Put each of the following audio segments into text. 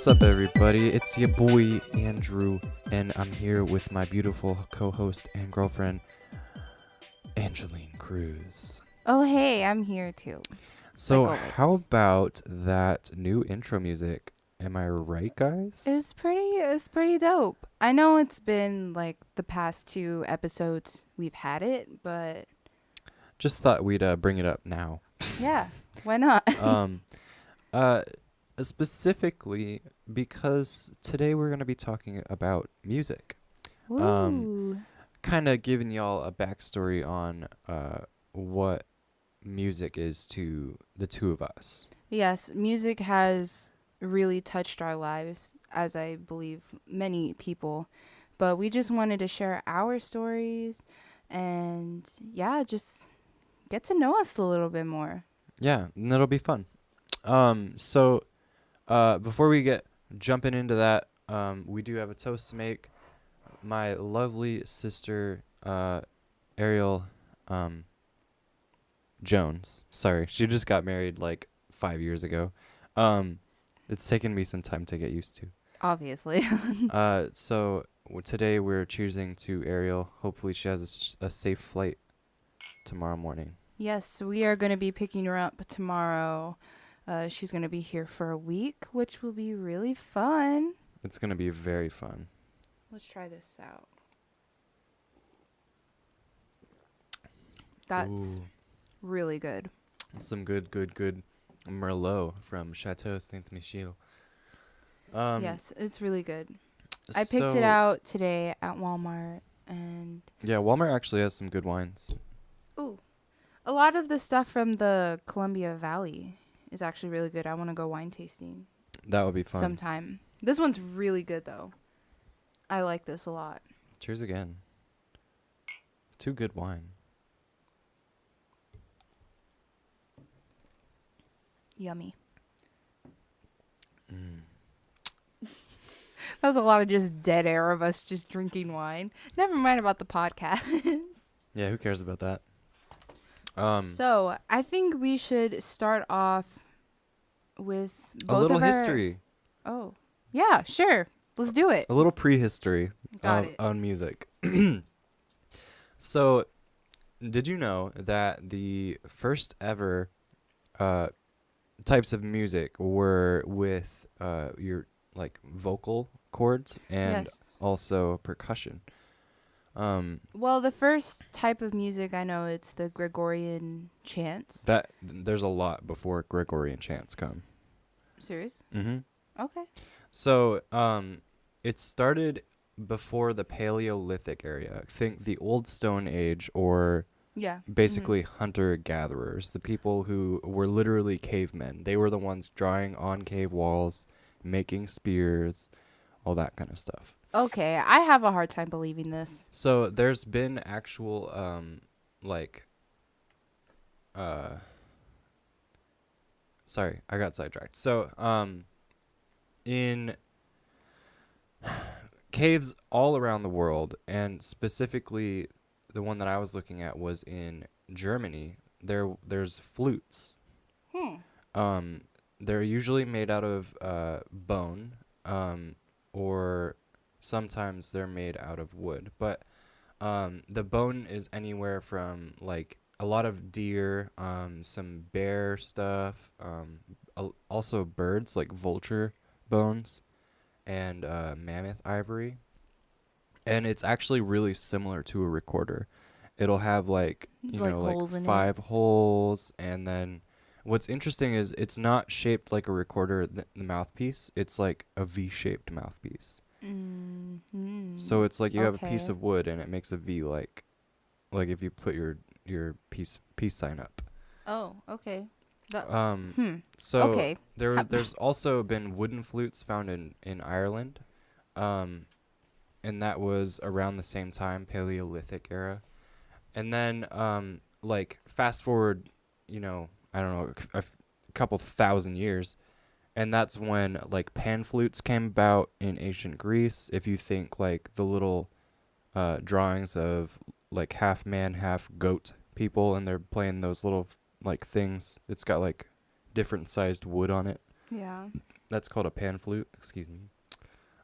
What's up, everybody? It's your boy, Andrew, and I'm here with my beautiful co-host and girlfriend, Angeline Cruz. Oh, hey, I'm here too. So, Like how always. about that new intro music? Am I right, guys? It's pretty dope. I know it's been like the past two episodes we've had it, but Just thought we'd bring it up now. yeah, why not? Um, uh, Specifically because today we're going to be talking about music. Woo. Kind of giving y'all a backstory on what music is to the two of us. Yes, music has really touched our lives, as I believe many people. But we just wanted to share our stories and yeah, just get to know us a little bit more. Yeah, and it'll be fun. Before we get jumping into that, we do have a toast to make. My lovely sister, Ariel, Jones. Sorry, she just got married like 5 years ago. It's taken me some time to get used to. Obviously. Today we're choosing to Ariel. Hopefully she has a safe flight tomorrow morning. Yes, we are going to be picking her up tomorrow. She's going to be here for a week, which will be really fun. It's going to be very fun. Let's try this out. That's Ooh, really good. some good Merlot from Chateau Saint Michel. Yes, it's really good. I picked it out today at Walmart, and Yeah, Walmart actually has some good wines. ooh, a lot of the stuff from the Columbia Valley is actually really good. I want to go wine tasting That would be fun. sometime. This one's really good though. I like this a lot. Cheers again. Too good wine. Yummy. Mm. That was a lot of just dead air of us just drinking wine. Never mind about the podcast. Yeah, who cares about that? So I think we should start off with both A little of our history. Oh, yeah, sure. Let's do it. A little prehistory Got it. on music. So, did you know that the first ever types of music were with your like vocal cords and Yes. also percussion? Well, the first type of music I know, it's the Gregorian chants. That there's a lot before Gregorian chants come. Serious? Mm-hmm. Okay. So, it started before the Paleolithic area. Think the Old Stone Age, or Yeah. basically hunter-gatherers, the people who were literally cavemen. They were the ones drawing on cave walls, making spears, all that kind of stuff. Okay, I have a hard time believing this. So there's been actual, sorry, I got sidetracked. So, in caves all around the world, and specifically the one that I was looking at was in Germany, there's flutes. They're usually made out of bone, or sometimes they're made out of wood. But the bone is anywhere from like a lot of deer, some bear stuff, also birds like vulture bones, and mammoth ivory. And it's actually really similar to a recorder. It'll have like, Like holes in it. 5 holes, and then what's interesting is it's not shaped like a recorder, the mouthpiece. It's like a V-shaped mouthpiece. Mm-hmm. So it's like you have a piece Okay. of wood and it makes a V, like if you put your peace sign up. Oh, okay. So Okay. there's also been wooden flutes found in Ireland. And that was around the same time, Paleolithic era. And then like fast forward, I don't know, a couple thousand years, and that's when like pan flutes came about in ancient Greece. If you think like the little drawings of like half man, half goat people, and they're playing those little like things, it's got like different sized wood on it. Yeah. That's called a pan flute. Excuse me.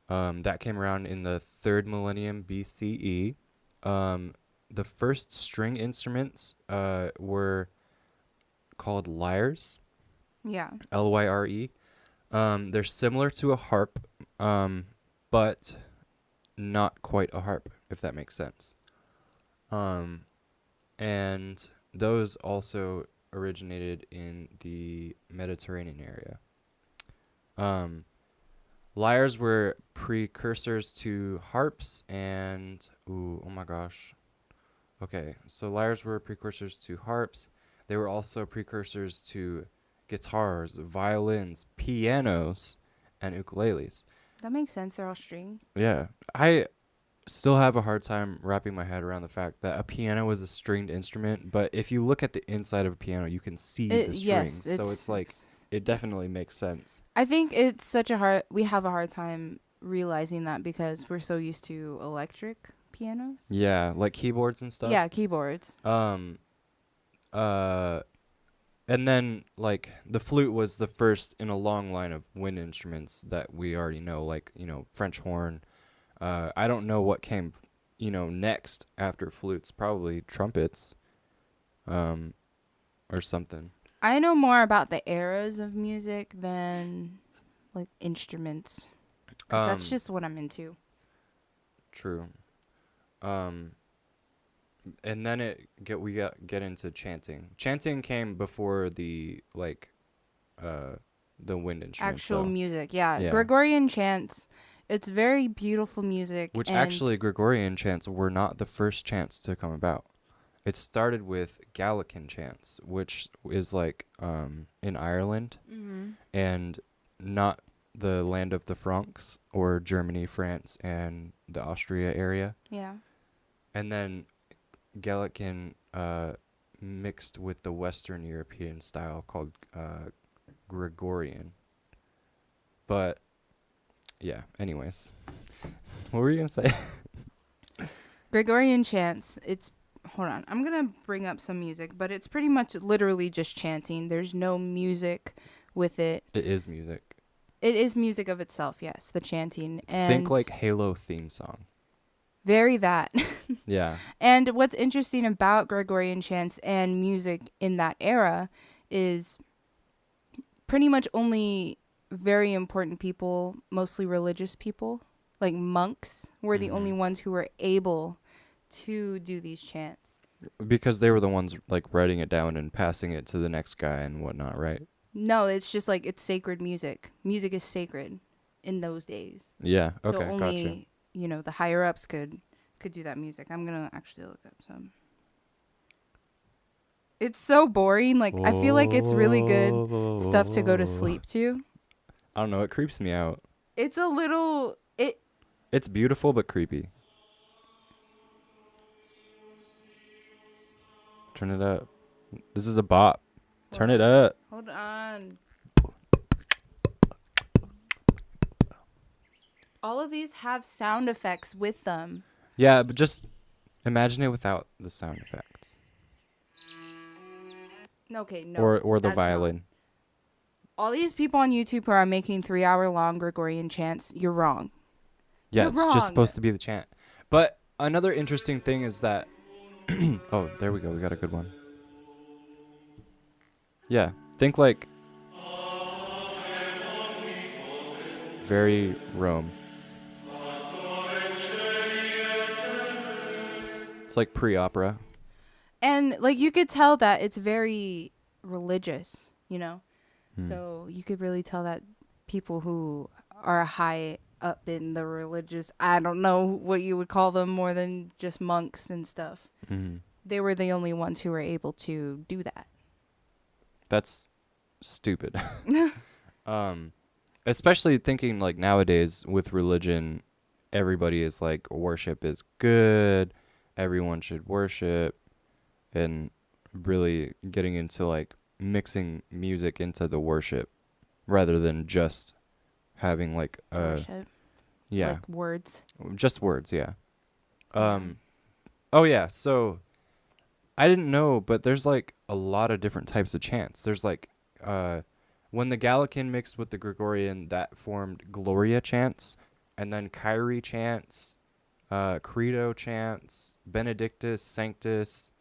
That came around in the 3rd millennium BCE. The first string instruments were called lyres, Yeah. Lyre. They're similar to a harp, but not quite a harp, if that makes sense. And those also originated in the Mediterranean area. Lyres were precursors to harps and oh my gosh. Okay, so lyres were precursors to harps. They were also precursors to guitars, violins, pianos, and ukuleles. That makes sense. They're all string. Yeah, I still have a hard time wrapping my head around the fact that a piano is a stringed instrument, but if you look at the inside of a piano, you can see the Yes, strings. So it's like it definitely makes sense. I think it's such a hard. We have a hard time realizing that because we're so used to electric pianos. Yeah, like keyboards and stuff. Yeah, keyboards. Um and then like the flute was the first in a long line of wind instruments that we already know, like, French horn. I don't know what came, next after flutes, probably trumpets. Or something. I know more about the eras of music than like instruments. 'Cause that's just what I'm into. True. Um and then we get into chanting. Chanting came before the the wind instruments. Actual music, yeah. Yeah. Gregorian chants. It's very beautiful music. Which and actually Gregorian chants were not the first chants to come about. It started with Gallican chants, which is like in Ireland and not the land of the Franks or Germany, France, and the Austria area. Yeah. And then Gallican mixed with the Western European style called Gregorian. But yeah, anyways. What were you going to say? Gregorian chants. Hold on. I'm going to bring up some music, but it's pretty much literally just chanting. There's no music with it. It is music. It is music of itself, yes, the chanting. And think like Halo theme song. Very that. Yeah. And what's interesting about Gregorian chants and music in that era is pretty much only very important people, mostly religious people, like monks, were the only ones who were able to do these chants. Because they were the ones like writing it down and passing it to the next guy and whatnot, right? No, it's just like it's sacred music. Music is sacred in those days. Yeah. Okay. So only, gotcha. The higher ups could do that music. I'm going to actually look up some. It's so boring. Like, I feel like it's really good stuff to go to sleep to. I don't know. It creeps me out. It's a little... It's beautiful but creepy. Turn it up. This is a bop. Turn it up. Hold on. All of these have sound effects with them. Yeah, but just imagine it without the sound effects. Okay, no. Or the that's violin. not. All these people on YouTube who are making 3-hour-long Gregorian chants, you're wrong. Yeah, You're it's wrong. just supposed to be the chant. But another interesting thing is that... oh, there we go. We got a good one. Yeah, think like... very Rome. It's like pre-opera. And, like, you could tell that it's very religious, So you could really tell that people who are high up in the religious, I don't know what you would call them more than just monks and stuff. They were the only ones who were able to do that. That's stupid. Especially thinking like nowadays with religion, everybody is like worship is good. Everyone should worship, and really getting into like mixing music into the worship rather than just having like Worship. yeah, Like words. just words. Yeah. Oh yeah. So I didn't know, but there's like a lot of different types of chants. There's like When the Gallican mixed with the Gregorian, that formed Gloria chants, and then Kyrie chants, Credo chants, Benedictus, Sanctus.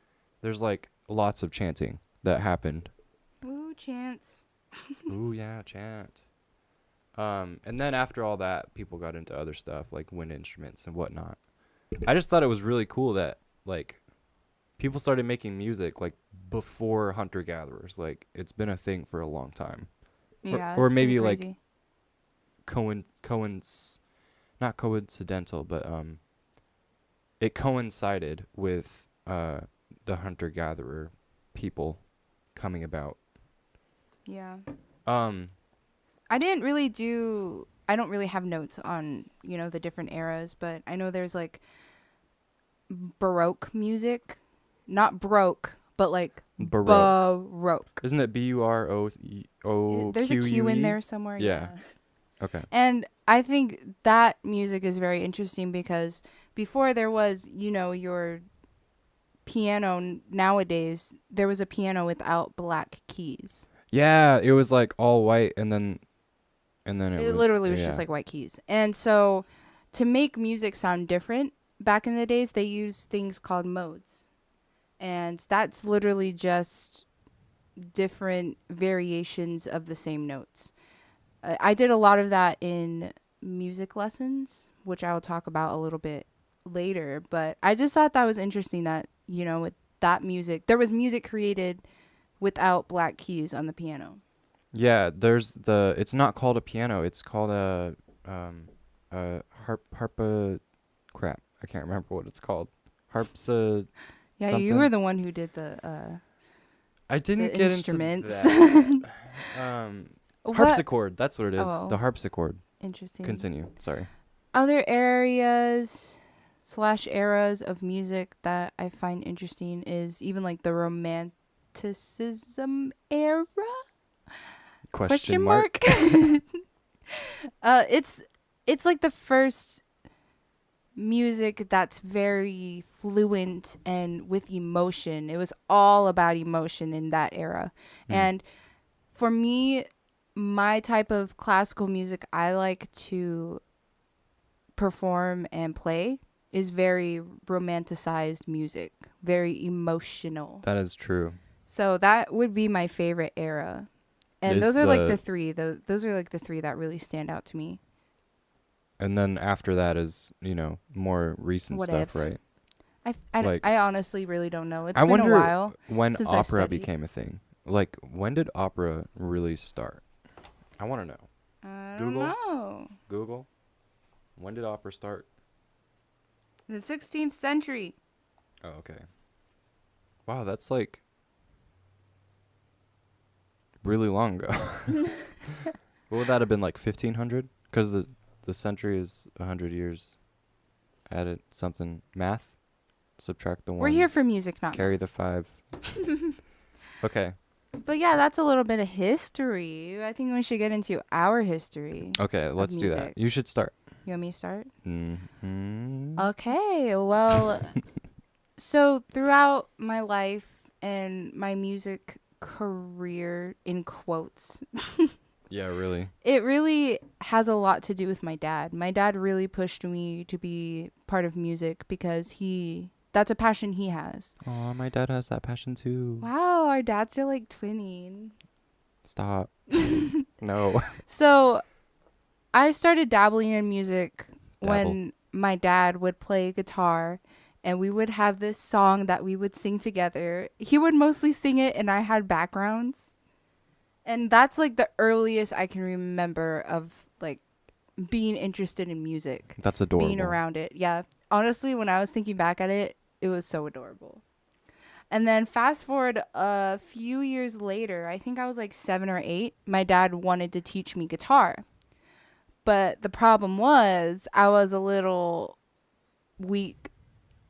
There's like lots of chanting that happened. Ooh, chance. Ooh, yeah, chant. And then after all that, people got into other stuff like wind instruments and whatnot. I just thought it was really cool that like people started making music like before hunter gatherers. Like it's been a thing for a long time. Yeah, Or it's pretty maybe like crazy. not coincidental, but it coincided with the hunter gatherer people coming about. Yeah. Um I don't really have notes on, the different eras, but I know there's like Baroque music. Not broke, but like Baroque. Baroque. Isn't it There's a Q in there somewhere. Yeah. Yeah. Okay. And I think that music is very interesting because before there was, your piano nowadays, there was a piano without black keys. Yeah, it was like all white and then it It was literally was just like white keys. And so to make music sound different, back in the days, they used things called modes. And that's literally just different variations of the same notes. I did a lot of that in music lessons, which I will talk about a little bit later. But I just thought that was interesting that, with that music, there was music created without black keys on the piano. Yeah, it's not called a piano, it's called a harpa crap. I can't remember what it's called. Harpsa Yeah, you something. were the one who did the I didn't the get instruments. into that. What? Harpsichord, that's what it is. Oh. The harpsichord. Interesting. Continue. Sorry. Other areas / eras of music that I find interesting is even like the romanticism era? Question mark. It's like the first music that's very fluent and with emotion. It was all about emotion in that era. And for me, my type of classical music I like to perform and play is very romanticized music, very emotional. That is true. So that would be my favorite era. And those are like the three. Those are like the three that really stand out to me. And then after that is, more recent What stuff, ifs? right? I honestly really don't know. It's I been wonder a while when since I've opera studied. became a thing. Like, when did opera really start? I want to know. I Google? don't know. Google? When did opera start? The 16th century. Oh, okay. Wow, that's like really long ago. What would that have been, like 1500? Because the century is 100 years. Added something. Math? Subtract the 1. We're here for music, not Carry the 5. Okay. But yeah, that's a little bit of history. I think we should get into our history. Okay, let's do that. music. You should start. You want me to start? Mm-hmm. Okay, well, so throughout my life and my music career, in quotes, Yeah, really. it really has a lot to do with my dad. My dad really pushed me to be part of music because that's a passion he has. Oh, my dad has that passion too. Wow, our dads are like twinning. Stop. No. So I started dabbling in music Dabble. when my dad would play guitar and we would have this song that we would sing together. He would mostly sing it and I had backgrounds. And that's like the earliest I can remember of like being interested in music. That's adorable. Being around it. Yeah. Honestly, when I was thinking back at it, it was so adorable. And then fast forward a few years later, I think I was like 7 or 8, my dad wanted to teach me guitar. But the problem was I was a little weak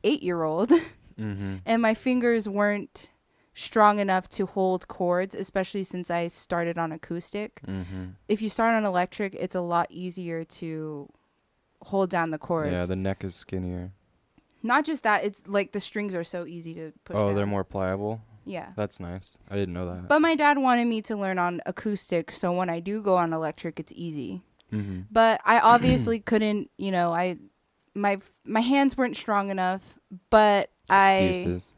8-year-old Mm-hmm. and my fingers weren't strong enough to hold chords, especially since I started on acoustic. Mm-hmm. If you start on electric, it's a lot easier to hold down the chords. Yeah, the neck is skinnier. Not just that, it's like the strings are so easy to push down. They're more pliable? Yeah. That's nice. I didn't know that. But my dad wanted me to learn on acoustic, so when I do go on electric, it's easy. Mm-hmm. But I obviously couldn't, my hands weren't strong enough, but Excuses.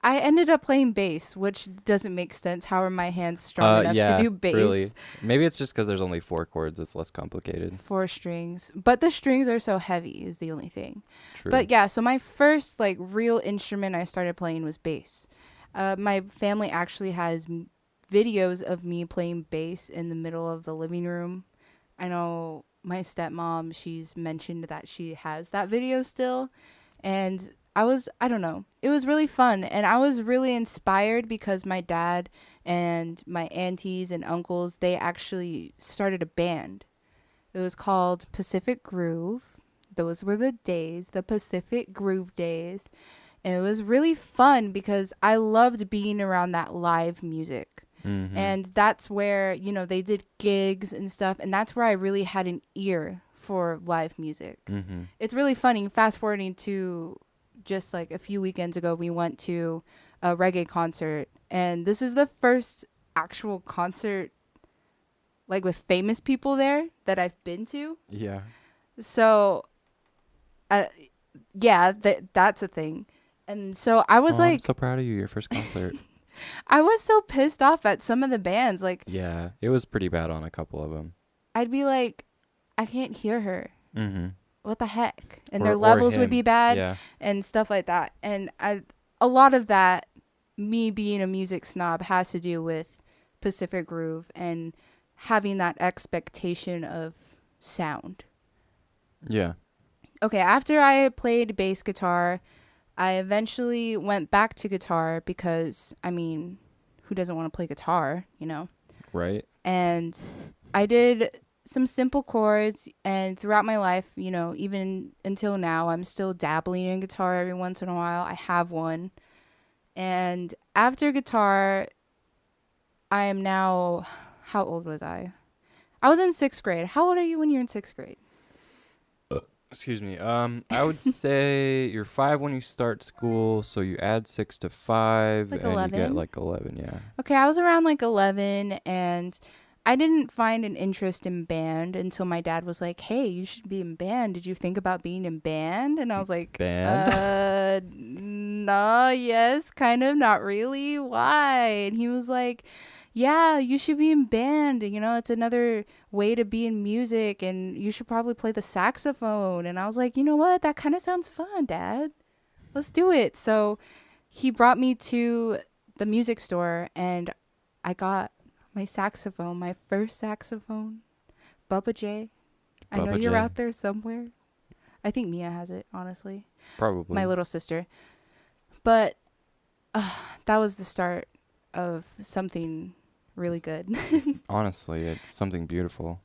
I ended up playing bass, which doesn't make sense. How are my hands strong enough to Yeah, do bass? really. Maybe it's just because there's only 4 chords. It's less complicated. 4 strings. But the strings are so heavy is the only thing. True. But yeah, so my first like real instrument I started playing was bass. My family actually has videos of me playing bass in the middle of the living room. I know my stepmom, she's mentioned that she has that video still. And I don't know, it was really fun. And I was really inspired because my dad and my aunties and uncles, they actually started a band. It was called Pacific Groove. Those were the days, the Pacific Groove days. And it was really fun because I loved being around that live music. Mm-hmm. And that's where, they did gigs and stuff. And that's where I really had an ear for live music. Mm-hmm. It's really funny. Fast forwarding to just like a few weekends ago, we went to a reggae concert. And this is the first actual concert like with famous people there that I've been to. Yeah. So, yeah, that's a thing. And so I was I'm so proud of you. Your first concert. I was so pissed off at some of the bands. Like, Yeah, it was pretty bad on a couple of them. I'd be like, I can't hear her. Mm-hmm. What the heck? And Or- their or levels would him. be bad Yeah. and stuff like that. And a lot of that, me being a music snob, has to do with Pacific Groove and having that expectation of sound. Yeah. Okay, after I played bass guitar, I eventually went back to guitar because, I mean, who doesn't want to play guitar, Right. And I did some simple chords, and throughout my life, even until now, I'm still dabbling in guitar every once in a while. I have one. And after guitar, I am now, how old was I? I was in 6th grade. How old are you when you're in 6th grade? Excuse me. I would say you're 5 when you start school, so you add 6 to 5, Like and 11? you get like 11. Yeah. Okay, I was around like 11, and I didn't find an interest in band until my dad was like, "Hey, you should be in band. Did you think about being in band?" And I was like, Band? nah, yes, kind of, not really. Why?" And he was like, "Yeah, you should be in band. It's another way to be in music, and you should probably play the saxophone." And I was like, "You know what? That kind of sounds fun, Dad. Let's do it." So he brought me to the music store, and I got my saxophone, my first saxophone, Bubba J. I know Bubba you're J. out there somewhere. I think Mia has it, honestly. Probably. My little sister. But that was the start of something really good. Honestly, it's something beautiful.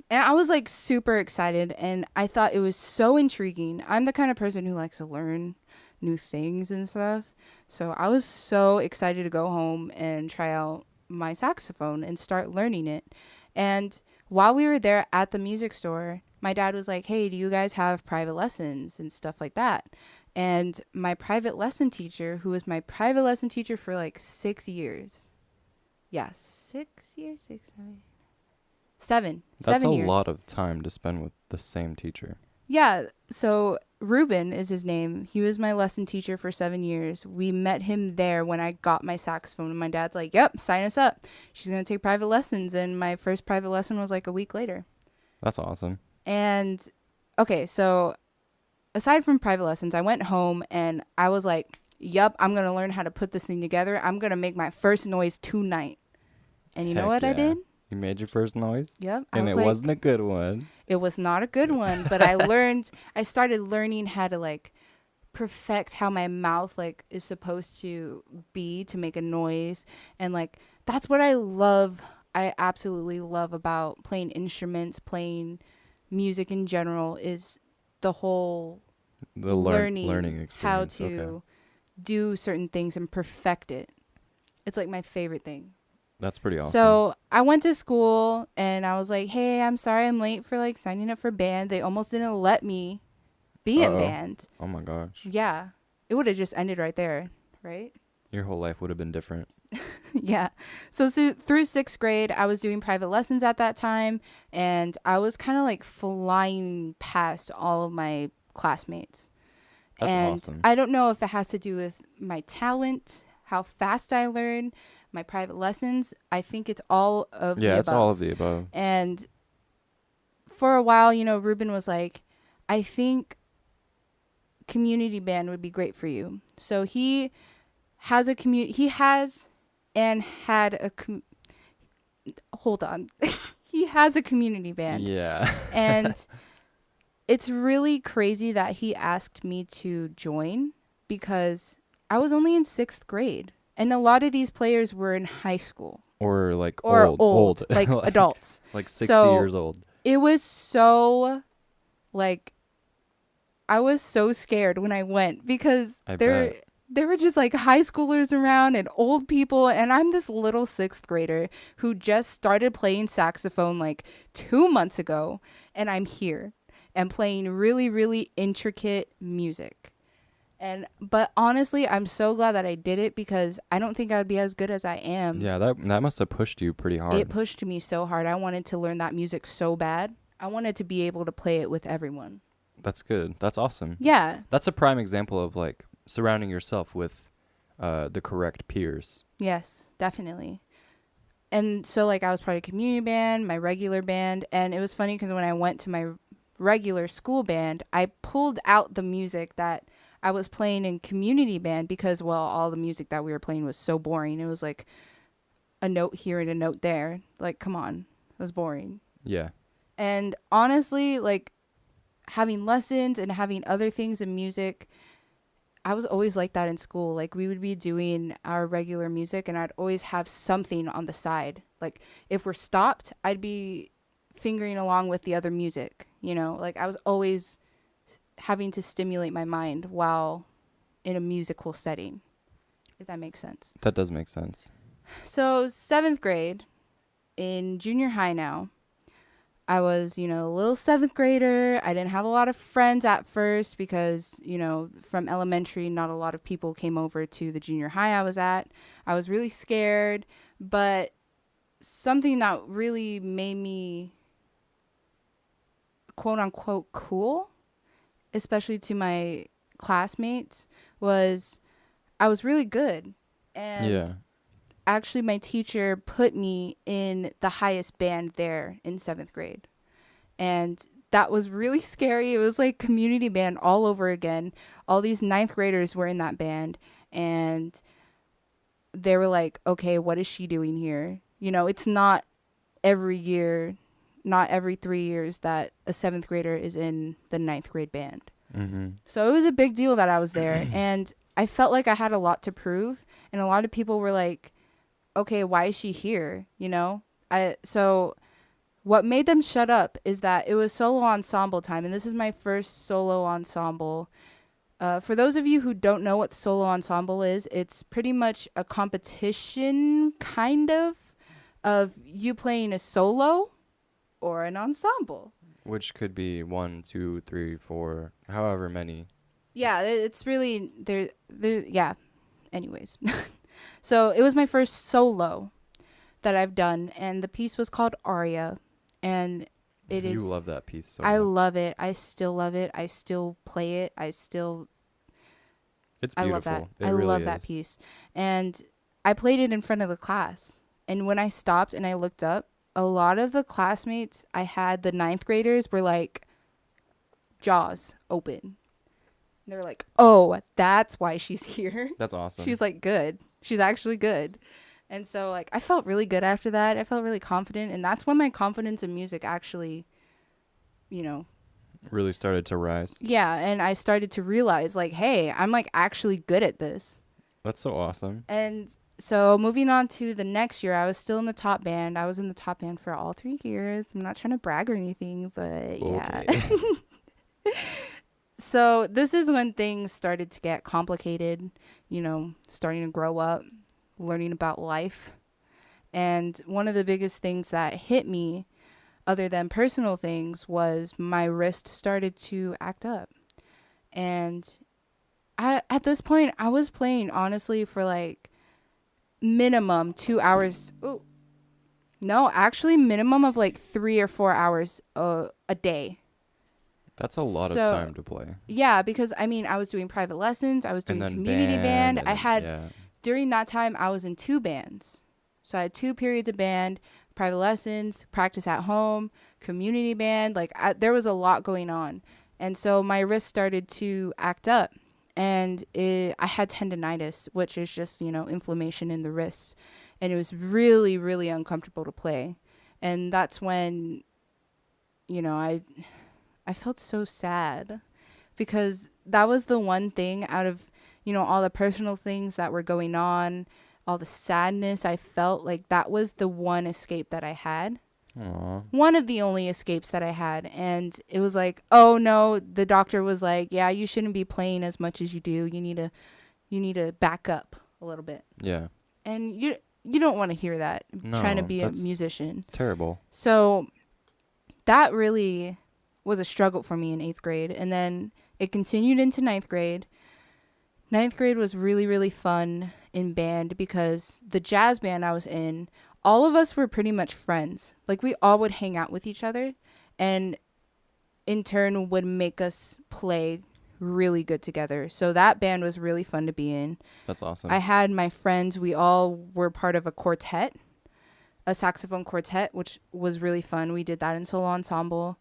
And I was like super excited, and I thought it was so intriguing. I'm the kind of person who likes to learn new things and stuff. So I was so excited to go home and try out my saxophone and start learning it. And while we were there at the music store, my dad was like, "Hey, do you guys have private lessons and stuff like that?" And my private lesson teacher, who was my private lesson teacher for like 6 years. Yeah, 6 years, 6, 7. That's 7 a years. lot of time to spend with the same teacher. Yeah, so Ruben is his name. He was my lesson teacher for 7 years. We met him there when I got my saxophone. And my dad's like, "Yep, sign us up. She's going to take private lessons." And my first private lesson was like a week later. That's awesome. And, okay, so aside from private lessons, I went home and I was like, "Yup, I'm going to learn how to put this thing together. I'm going to make my first noise tonight." And you know Heck what I yeah. did? You made your first noise? Yep. And it wasn't a good one. It was not a good one, but I started learning how to like perfect how my mouth like is supposed to be to make a noise. And like, that's what I love. I absolutely love about playing instruments, playing music in general, is the whole The learning experience. how to do certain things and perfect it. It's like my favorite thing. That's pretty awesome. So I went to school and I was like, "Hey, I'm sorry I'm late for like signing up for band." They almost didn't let me be in band. Oh my gosh. Yeah. It would have just ended right there, right? Your whole life would have been different. Yeah. So through 6th grade, I was doing private lessons at that time, and I was kind of like flying past all of my classmates. That's And awesome. I don't know if it has to do with my talent, how fast I learn, my private lessons. I think it's all of the Yeah, it's all above. of the above. And for a while, Ruben was like, I think community band would be great for you. So he has and had hold on. He has a community band. Yeah. And it's really crazy that he asked me to join because I was only in 6th grade. And a lot of these players were in high school Or like or old. like like, adults. like 60 So years old. it was so like I was so scared when I went because I bet. there were just like high schoolers around and old people, and I'm this little 6th grader who just started playing saxophone like 2 months ago, and I'm here and playing really really intricate music. But honestly, I'm so glad that I did it because I don't think I would be as good as I am. Yeah, that must have pushed you pretty hard. It pushed me so hard. I wanted to learn that music so bad. I wanted to be able to play it with everyone. That's good. That's awesome. Yeah. That's a prime example of like surrounding yourself with the correct peers. Yes, definitely. And so like I was part of community band, my regular band, and it was funny because when I went to my regular school band, I pulled out the music that I was playing in community band because all the music that we were playing was so boring. It was like a note here and a note there. Like, come on. It was boring. Yeah. And honestly, like having lessons and having other things in music, I was always like that in school. Like we would be doing our regular music and I'd always have something on the side. Like if we're stopped, I'd be fingering along with the other music, like I was always having to stimulate my mind while in a musical setting, if that makes sense. That does make sense. So 7th grade, in junior high now, I was, a little 7th grader. I didn't have a lot of friends at first because, from elementary, not a lot of people came over to the junior high I was at. I was really scared, but something that really made me quote unquote cool, especially to my classmates, was I was really good. And actually my teacher put me in the highest band there in 7th grade. And that was really scary. It was like community band all over again. All these 9th graders were in that band and they were like, okay, what is she doing here? It's not every year, not every 3 years that a 7th grader is in the 9th grade band. Mm-hmm. So it was a big deal that I was there. And I felt like I had a lot to prove. And a lot of people were like, okay, why is she here? So what made them shut up is that it was solo ensemble time. And this is my first solo ensemble. For those of you who don't know what solo ensemble is, it's pretty much a competition kind of you playing a solo or an ensemble. Which could be 1, 2, 3, 4, however many. Yeah, it's really there. Yeah. Anyways, so it was my first solo that I've done, and the piece was called Aria, and it is. You love that piece so I much. love it. I still love it. I still play it. It's beautiful. I love that. It I really love is. that piece, and I played it in front of the class. And when I stopped and I looked up, a lot of the classmates I had, the 9th graders, were like jaws open. They're like, oh, that's why she's here. That's awesome. She's like good. She's actually good. And so like I felt really good after that. I felt really confident. And that's when my confidence in music actually, really started to rise. Yeah. And I started to realize like, hey, I'm like actually good at this. That's so awesome. And so moving on to the next year, I was still in the top band. I was in the top band for all 3 years. I'm not trying to brag or anything, but yeah. So this is when things started to get complicated, starting to grow up, learning about life. And one of the biggest things that hit me, other than personal things, was my wrist started to act up. And At this point I was playing honestly for like minimum 2 hours. Oh no, actually minimum of like 3 or 4 hours a day. That's a lot of So time to play. yeah, because I mean I was doing private lessons, I was And doing then community band, band. and I then, had yeah. during that time I was in 2 bands. So I had 2 periods of band, private lessons, practice at home, community band. Like there was a lot going on. And so my wrist started to act up. And I had tendonitis, which is just, inflammation in the wrists. And it was really, really uncomfortable to play. And that's when, I felt so sad because that was the one thing out of, all the personal things that were going on, all the sadness I felt, like that was the one escape that I had. Aw. One of the only escapes that I had. And it was like, oh no, the doctor was like, yeah, you shouldn't be playing as much as you do. You need to back up a little bit. Yeah. And you don't want to hear that trying to No, be a that's musician. terrible. So that really was a struggle for me in 8th grade. And then it continued into ninth grade. Ninth grade was really, really fun in band because the jazz band I was in, all of us were pretty much friends. Like we all would hang out with each other and in turn would make us play really good together. So that band was really fun to be in. That's awesome. I had my friends, we all were part of a quartet, a saxophone quartet, which was really fun. We did that in solo ensemble.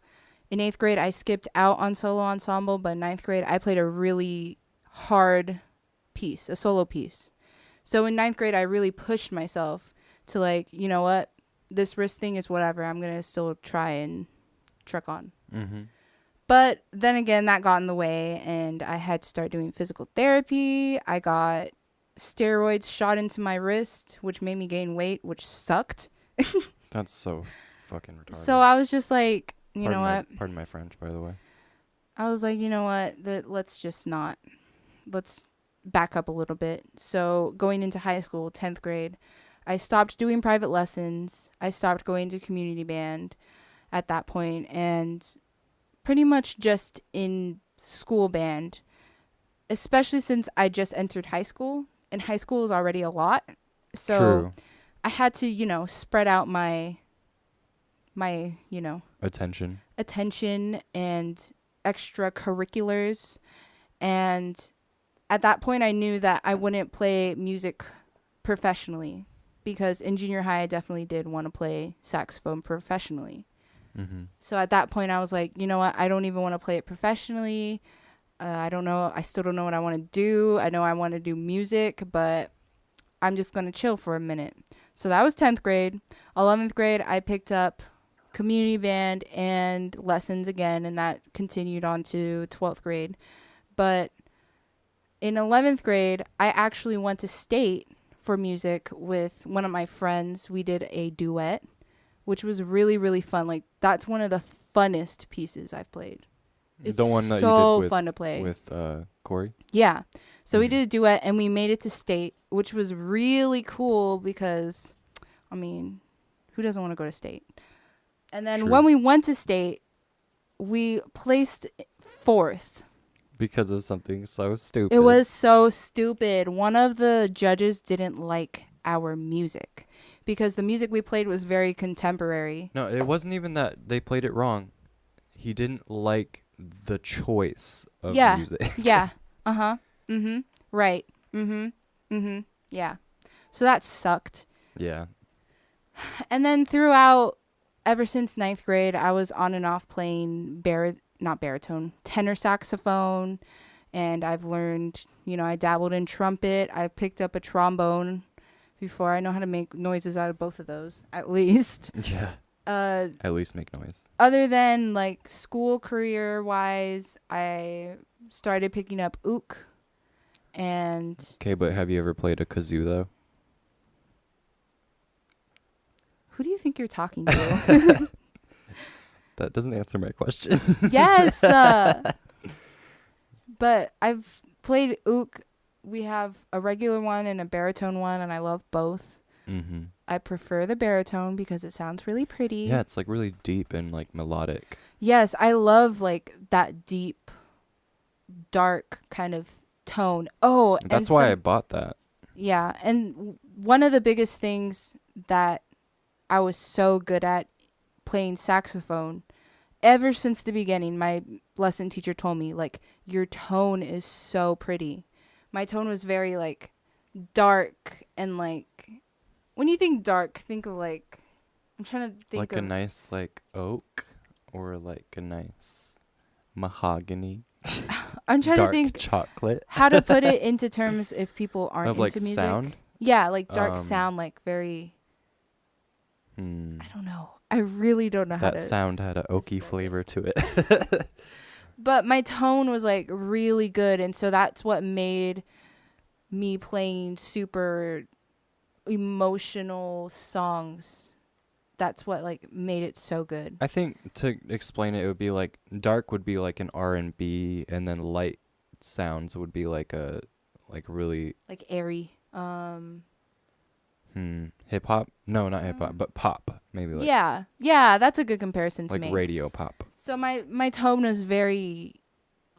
In 8th grade, I skipped out on solo ensemble, but in ninth grade, I played a really hard piece, a solo piece. So in ninth grade, I really pushed myself to like, you know what, this wrist thing is whatever. I'm going to still try and truck on. Mm-hmm. But then again, that got in the way and I had to start doing physical therapy. I got steroids shot into my wrist, which made me gain weight, which sucked. That's so fucking retarded. So I was just like, you know what? Pardon my French, by the way. I was like, you know what? Let's just not. Let's back up a little bit. So going into high school, 10th grade, I stopped doing private lessons. I stopped going to community band at that point and pretty much just in school band, especially since I just entered high school and high school is already a lot. So True. I had to, spread out my attention and extracurriculars. And at that point, I knew that I wouldn't play music professionally because in junior high, I definitely did want to play saxophone professionally. Mm-hmm. So at that point, I was like, you know what? I don't even want to play it professionally. I don't know. I still don't know what I want to do. I know I want to do music, but I'm just going to chill for a minute. So that was 10th grade. 11th grade, I picked up community band and lessons again, and that continued on to 12th grade. But in 11th grade, I actually went to state for music with one of my friends. We did a duet, which was really, really fun. Like, that's one of the funnest pieces I've played. It's The one that so you did fun to play. with Corey? Yeah. So we Mhm. did a duet, and we made it to state, which was really cool because, I mean, who doesn't want to go to state? And then True. when we went to state, we placed 4th. Because of something so stupid. It was so stupid. One of the judges didn't like our music because the music we played was very contemporary. No, it wasn't even that they played it wrong. He didn't like the choice of music. Yeah. Uh-huh. Mm-hmm. Right. Mm-hmm. Mm-hmm. Yeah. So that sucked. Yeah. And then throughout, ever since 9th grade, I was on and off playing tenor saxophone. And I've learned, I dabbled in trumpet. I picked up a trombone before. I know how to make noises out of both of those, at least. Yeah. At least make noise. Other than like school career wise, I started picking up ook. And Okay, but have you ever played a kazoo though? who do you think you're talking to? That doesn't answer my question. Yes. But I've played ook. We have a regular one and a baritone one, and I love both. Mm-hmm. I prefer the baritone because it sounds really pretty. Yeah, it's like really deep and like melodic. Yes, I love like that deep, dark kind of tone. Oh, and That's why I some bought that. yeah, and one of the biggest things that I was so good at playing saxophone ever since the beginning. My lesson teacher told me like your tone is so pretty. My tone was very like dark and like when you think dark, think of like I'm trying to think Like a of nice like oak or like a nice mahogany, I'm trying to dark think chocolate how to put it into terms if people aren't of like into sound. music. Yeah, like dark Um, sound like very hmm, I don't know. I really don't know how that to sound had a oaky describe it. flavor to it. But my tone was like really good and so that's what made me playing super emotional songs. That's what like made it so good. I think to explain it, it would be like dark would be like an R&B, and then light sounds would be like a like really Like airy. hip hop. No, not hip hop, Mm. but pop. Maybe Yeah. Yeah, that's a good comparison to like make. radio pop. So my tone was very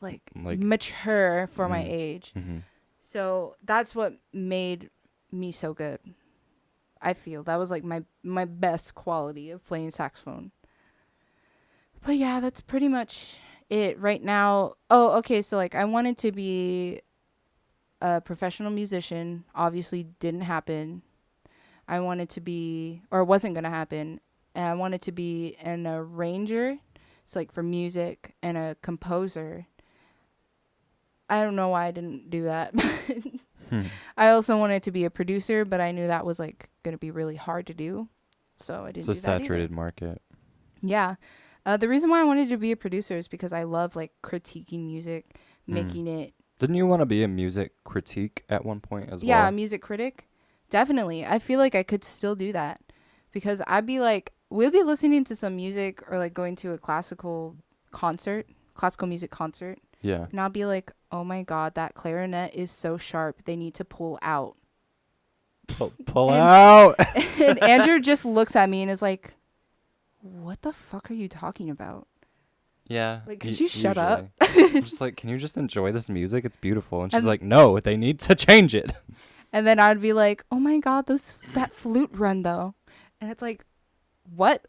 like Like mature for my age. mm-hmm. So that's what made me so good. I feel that was like my best quality of playing saxophone. But yeah, that's pretty much it right now. Oh, okay, so like I wanted to be a professional musician. Obviously didn't happen. I wanted to be or wasn't going to happen. And I wanted to be an arranger, so like for music and a composer. I don't know why I didn't do that. I also wanted to be a producer, but I knew that was like going to be really hard to do. So I It's didn't a do that either. saturated market. Yeah. The reason why I wanted to be a producer is because I love like critiquing music, Hmm. making it. Didn't you want to be a music critique at one point as Yeah, a well? music critic. Definitely. I feel like I could still do that because I'd be like, we'll be listening to some music or like going to a classical music concert. Yeah. And I'll be like, oh my God, that clarinet is so sharp. They need to pull out. Pull And, out. and Andrew just looks at me and is like, what the fuck are you talking about? Yeah. Like, could you shut up? I'm just like, can you just enjoy this music? It's beautiful. And she's And like, no, they need to change it. and then I'd be like, oh my God, that flute run though. And it's like, what?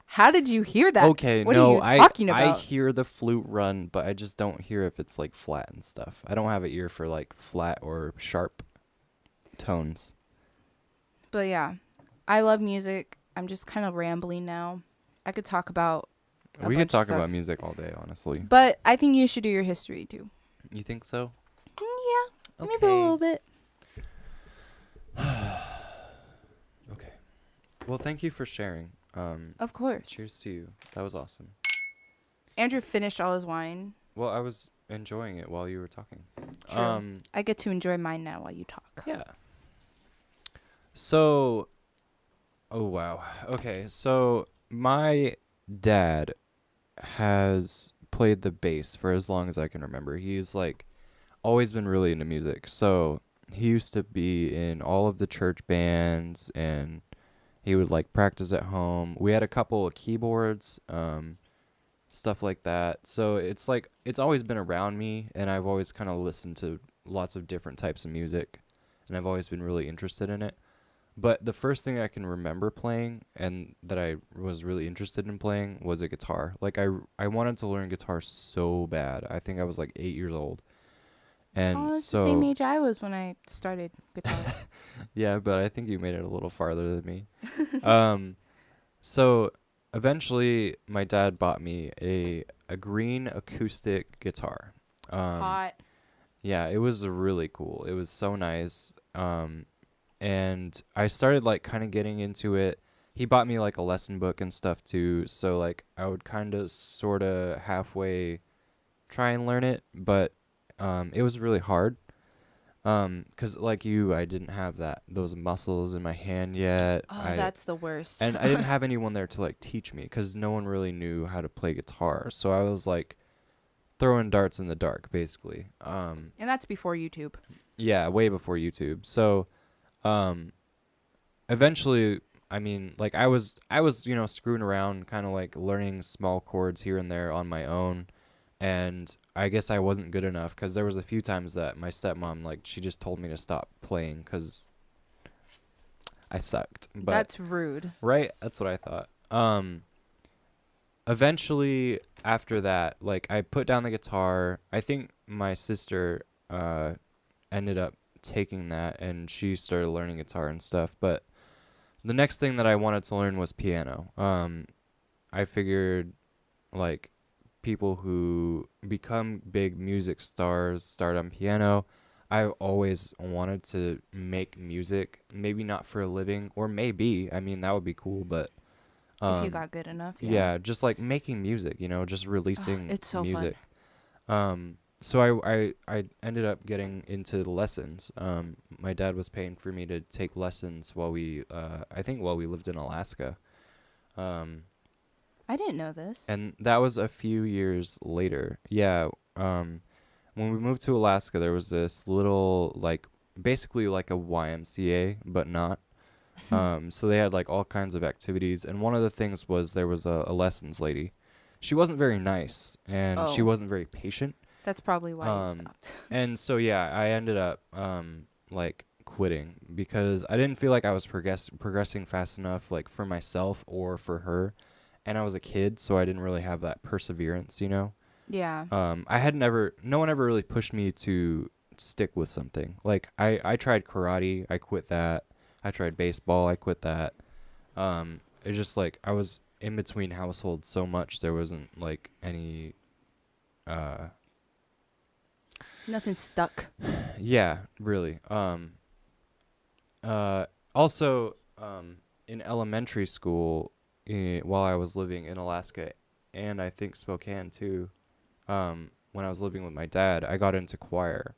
How did you hear that? Okay, What are no, you talking I about? hear the flute run, but I just don't hear if it's like flat and stuff. I don't have an ear for like flat or sharp tones. But yeah, I love music. I'm just kind of rambling now. I could talk about a We could bunch of talk stuff. about music all day, honestly. But I think you should do your history too. You think so? Yeah, maybe a little bit. Okay. Well, thank you for sharing. Of course. Cheers to you. That was awesome. Andrew finished all his wine. Well, I was enjoying it while you were talking. True. I get to enjoy mine now while you talk. Yeah. So, oh wow. Okay, so my dad has played the bass for as long as I can remember. He's like always been really into music. So, he used to be in all of the church bands and he would like practice at home. We had a couple of keyboards, stuff like that. So, it's like it's always been around me and I've always kind of listened to lots of different types of music and I've always been really interested in it. But the first thing I can remember playing and that I was really interested in playing was a guitar. Like I wanted to learn guitar so bad. I think I was like 8 years old. And Oh, it's the same so age I was when I started guitar. yeah, but I think you made it a little farther than me. um so eventually my dad bought me a green acoustic guitar. Hot. Yeah, it was really cool. It was so nice. And I started like kind of getting into it. He bought me like a lesson book and stuff too, so like I would kind of sort of halfway try and learn it, but it was really hard. 'Cause like you, I didn't have those muscles in my hand yet. Oh, that's the worst. And I didn't have anyone there to like teach me, 'cause no one really knew how to play guitar. So I was like throwing darts in the dark, basically. And that's before YouTube. Yeah, way before YouTube. So eventually, I mean, like I was screwing around, kind of like learning small chords here and there on my own. and I guess I wasn't good enough because there was a few times that my stepmom, like, she just told me to stop playing because I sucked. But That's rude. right, that's what I thought. Eventually after that, like, I put down the guitar. I think my sister ended up taking that and she started learning guitar and stuff. But the next thing that I wanted to learn was piano. I figured, like, people who become big music stars start on piano. I've always wanted to make music, maybe not for a living, or maybe, I mean, that would be cool, but If you um got good enough, yeah. yeah, just like making music, just releasing It's so fun. music. So I ended up getting into the lessons. My dad was paying for me to take lessons while we lived in Alaska. Um, I didn't know this. and that was a few years later. Yeah. When we moved to Alaska, there was this little, like, basically like a YMCA, but not. So they had like all kinds of activities, and one of the things was there was a lessons lady. She wasn't very nice, and she Oh, wasn't very patient. that's probably why you Um, stopped. and so yeah, I ended up like quitting because I didn't feel like I was progressing fast enough, like, for myself or for her, and I was a kid, so I didn't really have that perseverance. Yeah. No one ever really pushed me to stick with something. Like, I tried karate, I quit that. I tried baseball, I quit that. It's just like I was in between households so much there wasn't like any uh Nothing stuck. yeah, really. Also, in elementary school, while I was living in Alaska and I think Spokane too, when I was living with my dad, I got into choir.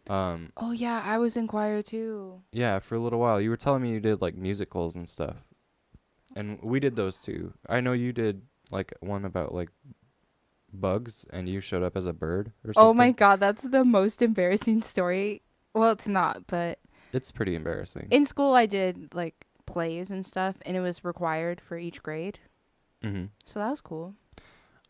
Um, Oh yeah, I was in choir too. yeah, for a little while. You were telling me you did like musicals and stuff. And we did those too. I know you did like one about like bugs and you showed up as a bird or Oh my something. god, that's the most embarrassing story. Well, it's not, but It's pretty embarrassing. in school I did like plays and stuff and it was required for each grade. Mhm. So that was cool.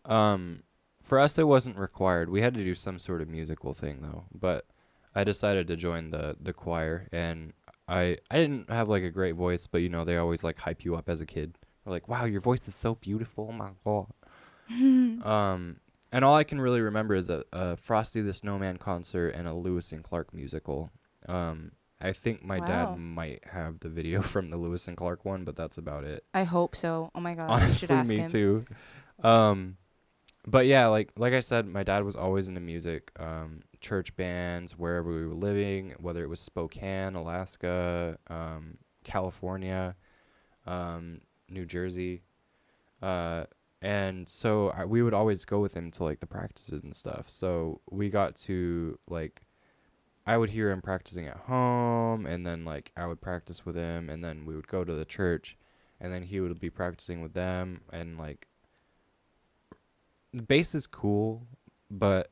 Um for us it wasn't required. We had to do some sort of musical thing though. But I decided to join the choir, and I didn't have like a great voice, but they always like hype you up as a kid. They're like, "Wow, your voice is so beautiful." Oh my god. Um, and all I can really remember is a Frosty the Snowman concert and a Lewis and Clark musical. I think my dad Wow. might have the video from the Lewis and Clark one, but that's about it. I hope so. Oh my god, you should Honestly, ask me him. too. Um, but yeah, like I said, my dad was always into music. Church bands, wherever we were living, whether it was Spokane, Alaska, California, New Jersey. Uh, and so we would always go with him to like the practices and stuff. So we got to like I would hear him practicing at home, and then like I would practice with him, and then we would go to the church, and then he would be practicing with them, and like the bass is cool, but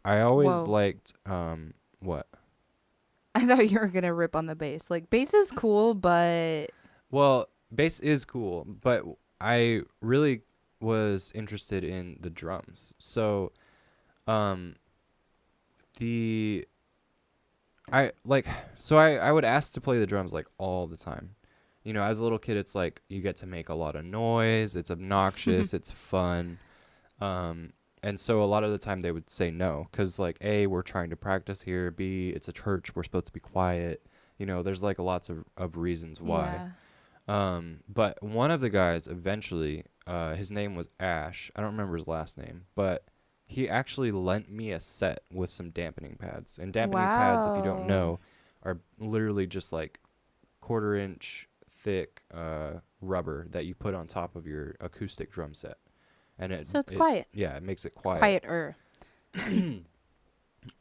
I always Whoa. liked what? I thought you were going to rip on the bass. Like bass is cool, but Well, bass is cool, but I really was interested in the drums. So, um, the I like so I would ask to play the drums like all the time. As a little kid, it's like you get to make a lot of noise. It's obnoxious. It's fun. Um, and so a lot of the time they would say no because like A, we're trying to practice here. B, it's a church. We're supposed to be quiet. There's like lots of reasons why. yeah. But one of the guys eventually, his name was Ash. I don't remember his last name, but he actually lent me a set with some dampening pads. And dampening pads, if you don't Wow. know, are literally just like quarter-inch thick rubber that you put on top of your acoustic drum set, and it So it's it quiet. yeah, it makes it quiet. Quieter.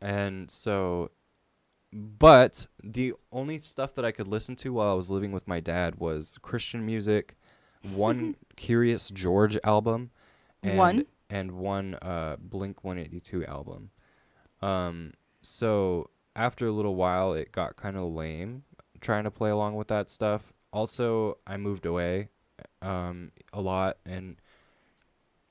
And so, but the only stuff that I could listen to while I was living with my dad was Christian music, one Curious George album, and One. one Blink 182 album. So after a little while, it got kind of lame trying to play along with that stuff. Also, I moved away a lot, and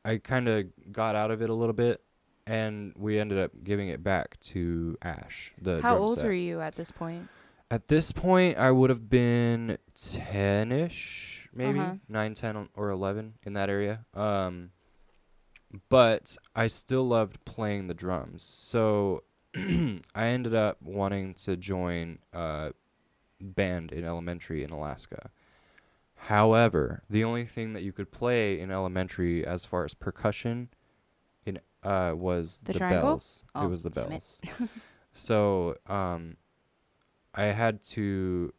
I kind of got out of it a little bit. and we ended up giving it back to Ash, the How drum old were set. you at this point? At this point, I would have been 10-ish, Uh huh. maybe 9, 10, or 11 in that area. But I still loved playing the drums. So I ended up wanting to join a band in elementary in Alaska. However, the only thing that you could play in elementary as far as percussion in was The the triangle? bells. It Oh, was the damn it. bells. So I had to.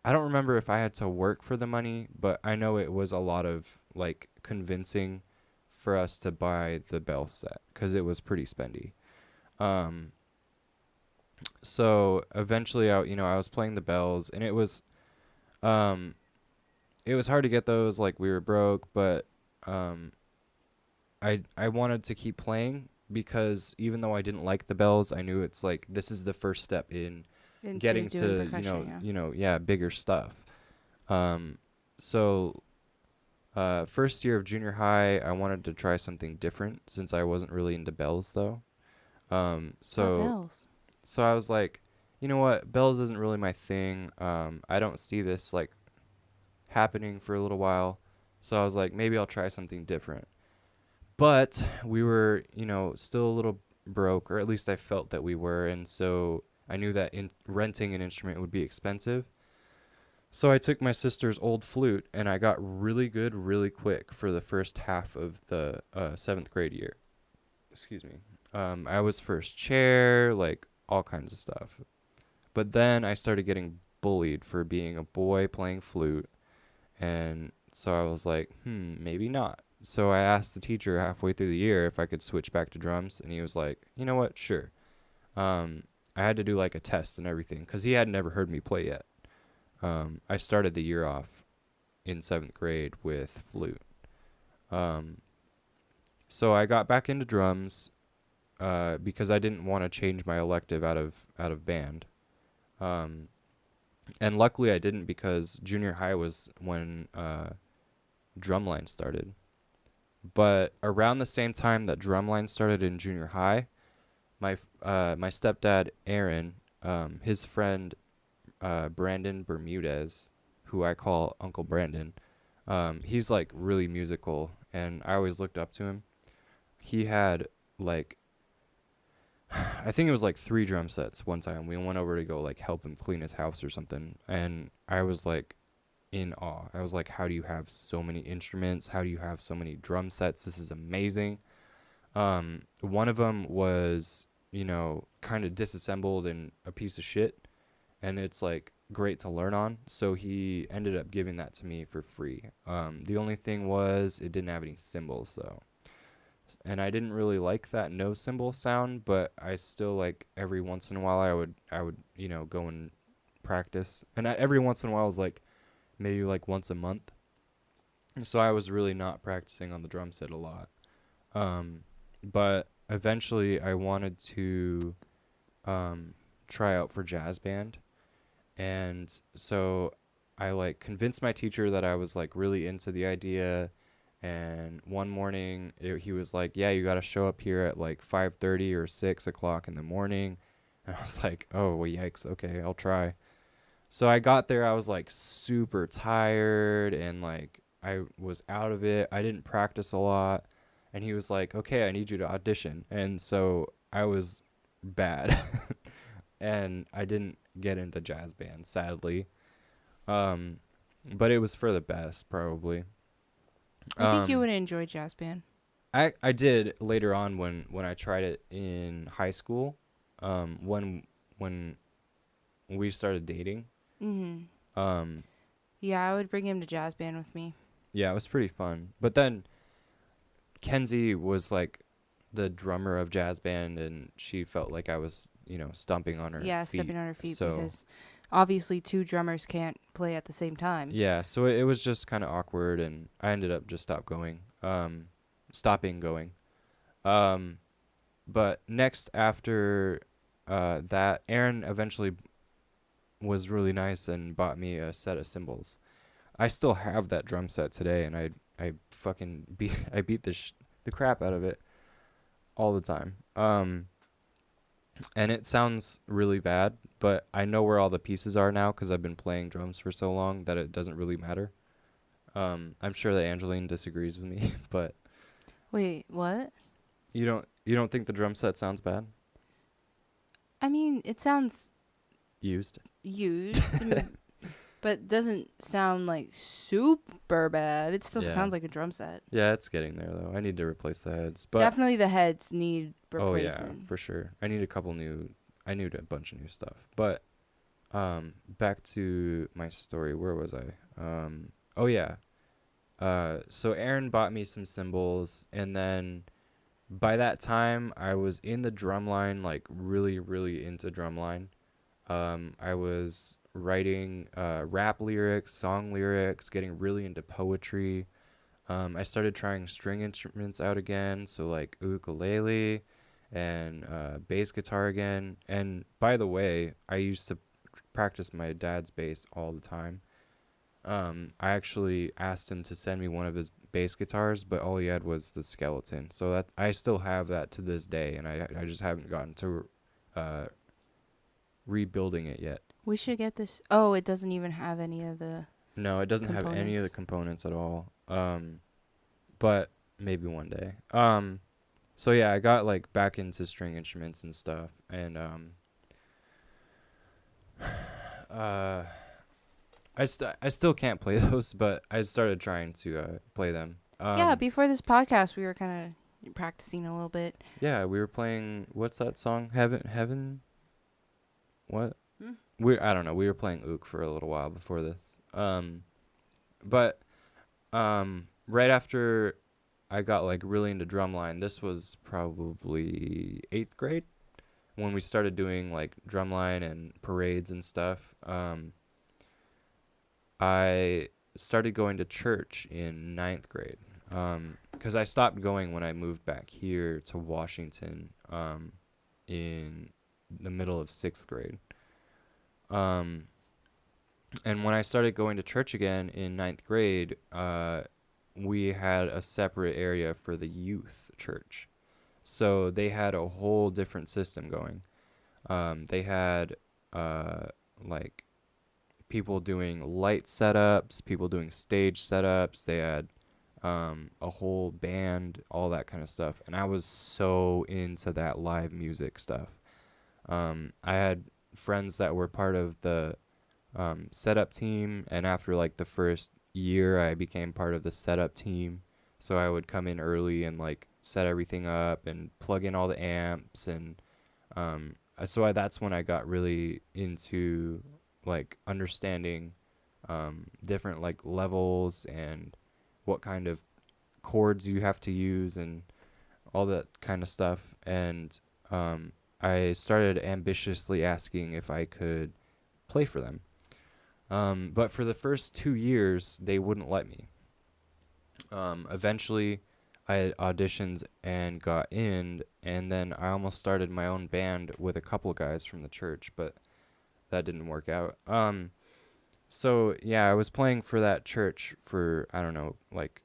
I don't remember if I had to work for the money, but I know it was a lot of like convincing for us to buy the bell set because it was pretty spendy. Um, so eventually, I was playing the bells, and um, it was hard to get those. Like we were broke, but um, I wanted to keep playing because even though I didn't like the bells, I knew it's like this is the first step in Into getting doing to percussion, yeah. yeah, bigger stuff. So first year of junior high, I wanted to try something different since I wasn't really into bells though. Um, What so bells? so I was like, you know what, bells isn't really my thing. I don't see this like happening for a little while. So I was like, maybe I'll try something different. But we were, still a little broke, or at least I felt that we were, and so I knew that renting an instrument would be expensive. So I took my sister's old flute and I got really good really quick for the first half of the 7th grade year. Excuse me. I was first chair, like all kinds of stuff. But then I started getting bullied for being a boy playing flute. And so I was like, maybe not. So I asked the teacher halfway through the year if I could switch back to drums. And he was like, you know what? Sure. I had to do like a test and everything because he had never heard me play yet. I started the year off in 7th grade with flute. Um, so I got back into drums because I didn't want to change my elective out of band. Um, and luckily I didn't because junior high was when drumline started. But around the same time that drumline started in junior high, my stepdad Aaron, his friend Brandon Bermudez, who I call Uncle Brandon. He's like really musical, and I always looked up to him. He had like, I think it was like 3 drum sets one time. We went over to go like help him clean his house or something, and I was like in awe. I was like, how do you have so many instruments? How do you have so many drum sets? This is amazing. One of them was, kind of disassembled and a piece of shit, and it's like great to learn on. So he ended up giving that to me for free. The only thing was it didn't have any cymbals though, and I didn't really like that no cymbal sound. But I still like every once in a while I would go and practice, and every once in a while was like maybe like once a month. So I was really not practicing on the drum set a lot. But eventually I wanted to try out for jazz band. And so I like convinced my teacher that I was like really into the idea. And one morning he was like, "Yeah, you got to show up here at like 5:30 or 6 o'clock in the morning." And I was like, "Oh, well, yikes. Okay, I'll try." So I got there. I was like super tired and like I was out of it. I didn't practice a lot. And he was like, "Okay, I need you to audition." And so I was bad. And I didn't get into jazz band, sadly. Um, but it was for the best, probably. I think you Um, would enjoy jazz band. I did later on when I tried it in high school. When we started dating. Mhm. Um, Yeah, I would bring him to jazz band with me. yeah, it was pretty fun. But then Kenzie was like the drummer of jazz band, and she felt like I was, stomping on her Yeah, feet. stepping on her feet So because obviously two drummers can't play at the same time. yeah, so it was just kind of awkward, and I ended up just stopping going. Um, but next after that, Aaron eventually was really nice and bought me a set of cymbals. I still have that drum set today, and I fucking beat the crap out of it. all the time. And it sounds really bad, but I know where all the pieces are now because I've been playing drums for so long that it doesn't really matter. I'm sure that Angeline disagrees with me, but Wait, what? you don't think the drum set sounds bad? I mean, it sounds Used. used, but doesn't sound like super bad. It still Yeah. sounds like a drum set. Yeah, it's getting there though. I need to replace the heads, but Definitely the heads need oh yeah, replacing. for sure. I need a bunch of new stuff. But back to my story. Where was I? Oh yeah. So Aaron bought me some cymbals, and then by that time I was in the drumline, like really, really into drumline. I was writing rap lyrics, song lyrics, getting really into poetry. I started trying string instruments out again, so like ukulele and bass guitar again. And by the way, I used to practice my dad's bass all the time. I actually asked him to send me one of his bass guitars, but all he had was the skeleton. So that I still have that to this day, and I just haven't gotten to uh, rebuilding it yet. We should get this. Oh, it doesn't even have any of the No, it doesn't have any of the components. components at all. But maybe one day. So yeah, I got like back into string instruments and stuff, and uh, I still can't play those, but I started trying to play them. Yeah, before this podcast, we were kind of practicing a little bit. Yeah, we were playing. What's that song? Heaven. What? Hmm? I don't know. We were playing Ook for a little while before this. But right after I got like really into drumline, this was probably 8th grade when we started doing like drumline and parades and stuff. I started going to church in 9th grade. Because I stopped going when I moved back here to Washington in the middle of 6th grade. Um, and when I started going to church again in 9th grade, we had a separate area for the youth church. So they had a whole different system going. They had like people doing light setups, people doing stage setups. They had a whole band, all that kind of stuff. And I was so into that live music stuff. I had friends that were part of the setup team, and after like the first year, I became part of the setup team. So I would come in early and like set everything up and plug in all the amps, and that's when I got really into like understanding different like levels and what kind of chords you have to use and all that kind of stuff. And I started ambitiously asking if I could play for them. But for the first 2 years, they wouldn't let me. Eventually, I had auditions and got in, and then I almost started my own band with a couple guys from the church, but that didn't work out. So yeah, I was playing for that church for, I don't know, like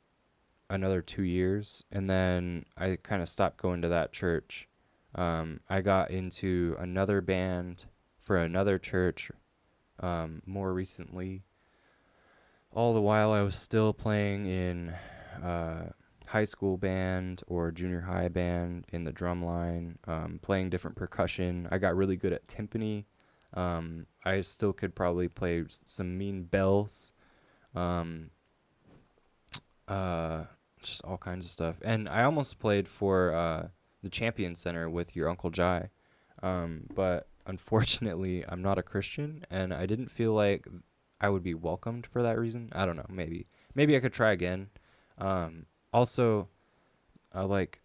another 2 years, and then I kind of stopped going to that church. I got into another band for another church more recently. All the while I was still playing in high school band or junior high band in the drum line, playing different percussion. I got really good at timpani. I still could probably play some mean bells. Um, just all kinds of stuff. And I almost played for the Champion Center with your Uncle Jai. But unfortunately, I'm not a Christian, and I didn't feel like I would be welcomed for that reason. I don't know. Maybe I could try again. Also, I like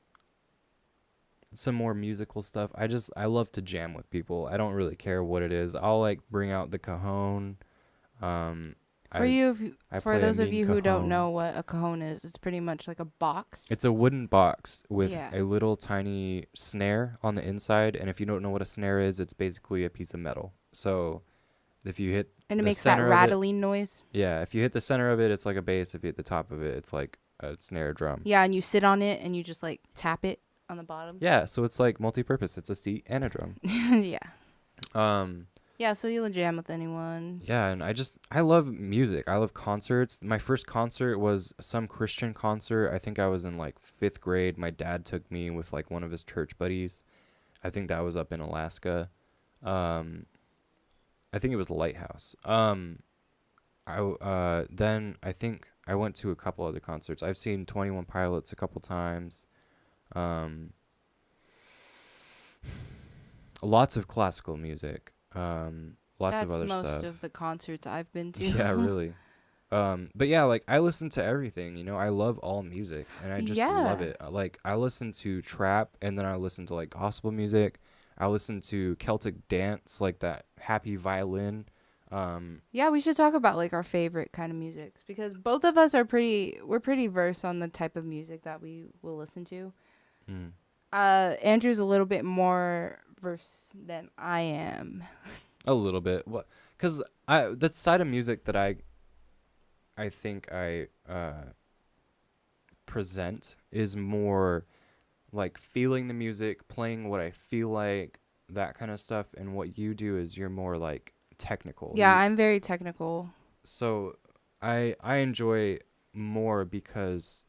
some more musical stuff. I love to jam with people. I don't really care what it is. I'll like bring out the cajon. Um, For I you, if you, I for play a those of mean you who don't cajon. know what a cajon is, it's pretty much like a box. It's a wooden box with Yeah, a little tiny snare on the inside, and if you don't know what a snare is, it's basically a piece of metal. So if you hit and it the makes that center of it, rattling noise. yeah, if you hit the center of it, it's like a bass. If you hit the top of it, it's like a snare drum. Yeah, and you sit on it and you just like tap it on the bottom. Yeah, so it's like multi-purpose. It's a seat and a drum. Yeah. Um, Yeah, so you'll jam with anyone. yeah, and I love music. I love concerts. My first concert was some Christian concert. I think I was in like 5th grade. My dad took me with like one of his church buddies. I think that was up in Alaska. Um, I think it was the Lighthouse. Then I think I went to a couple other concerts. I've seen 21 Pilots a couple times. Um, lots of classical music. Lots of That's other most stuff. of the concerts I've been to. Yeah, really. But yeah, like I listen to everything, you know. I love all music and I just love Yeah. it. Like I listen to trap and then I listen to like gospel music. I listen to Celtic dance, like that happy violin. Yeah, we should talk about like our favorite kind of musics because both of us are we're pretty versed on the type of music that we will listen to. mm, Andrew's a little bit more versed than I am. a little bit. What? Cuz the side of music that I think I present is more like feeling the music, playing what I feel like, that kind of stuff. And what you do is you're more like technical. Yeah, I'm very technical. So I enjoy more because It's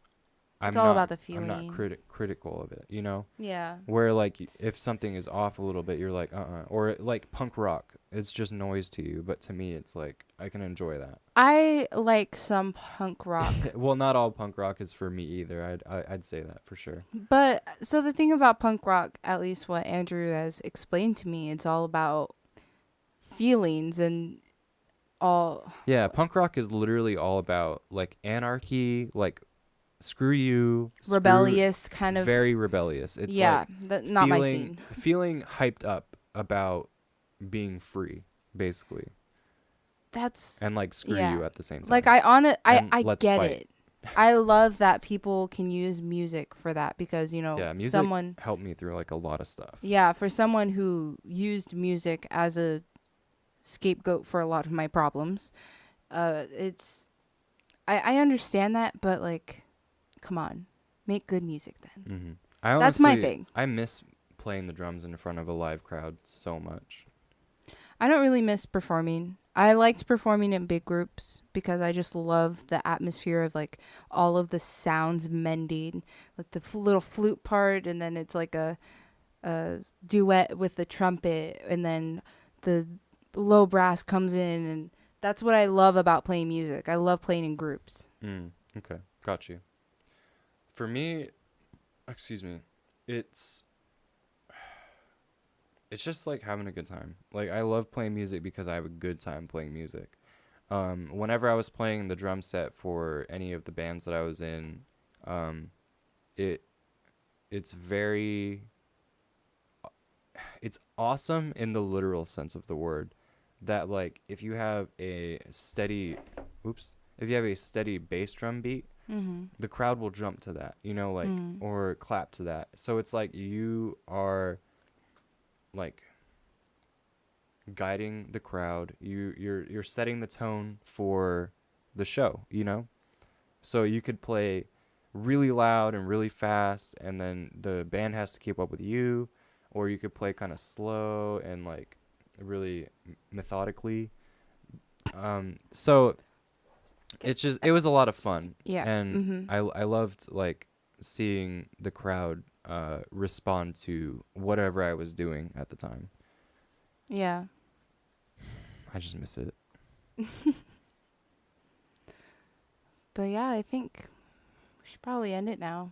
I'm all not about the I'm not feeling. critical of it, you know? Yeah. Where like if something is off a little bit, you're like or like punk rock, it's just noise to you, but to me it's like I can enjoy that. I like some punk rock. Well, not all punk rock is for me either. I'd say that for sure. But so the thing about punk rock, at least what Andrew has explained to me, it's all about feelings and all Yeah, punk rock is literally all about like anarchy, like screw you, rebellious kind of. very rebellious. It's Yeah, like not my scene. feeling hyped up about being free, basically, That's and like screw yeah. you at the same time. Like I Let's get fight. it. I love that people can use music for that because Yeah, music someone helped me through like a lot of stuff. yeah, for someone who used music as a scapegoat for a lot of my problems, it's I understand that, but like, come on, make good music then. Mm-hmm. I That's my honestly, thing. I miss playing the drums in front of a live crowd so much. I don't really miss performing. I liked performing in big groups because I just love the atmosphere of like all of the sounds mending, like the little flute part, and then it's like a duet with the trumpet, and then the low brass comes in, and that's what I love about playing music. I love playing in groups. Okay, got you. For me, excuse me, it's just like having a good time. Like I love playing music because I have a good time playing music. Whenever I was playing the drum set for any of the bands that I was in, it it's very it's awesome in the literal sense of the word. That like if you have a steady bass drum beat, the crowd will jump to that, you know, like or clap to that. So it's like you are like guiding the crowd. You're setting the tone for the show, you know? So you could play really loud and really fast and then the band has to keep up with you, or you could play kind of slow and like really methodically. So it was a lot of fun. Yeah. And I loved like seeing the crowd respond to whatever I was doing at the time. Yeah. I just miss it. But yeah, I think we should probably end it now.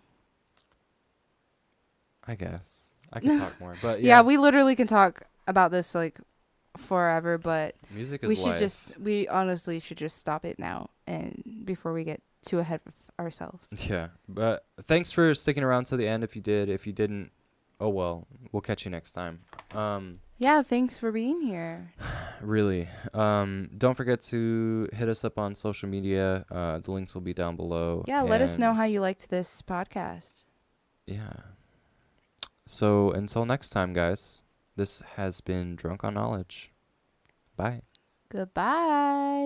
I guess I could talk more, but Yeah, we literally can talk about this like forever, but music is we should life. we honestly should just stop it now and before we get too ahead of ourselves. Yeah, but thanks for sticking around to the end. If you did, if you didn't, oh well. We'll catch you next time. Yeah, thanks for being here. Really. Don't forget to hit us up on social media. The links will be down below. Yeah, let us know and how you liked this podcast. Yeah. So until next time, guys, this has been Drunk on Knowledge. Bye. Goodbye.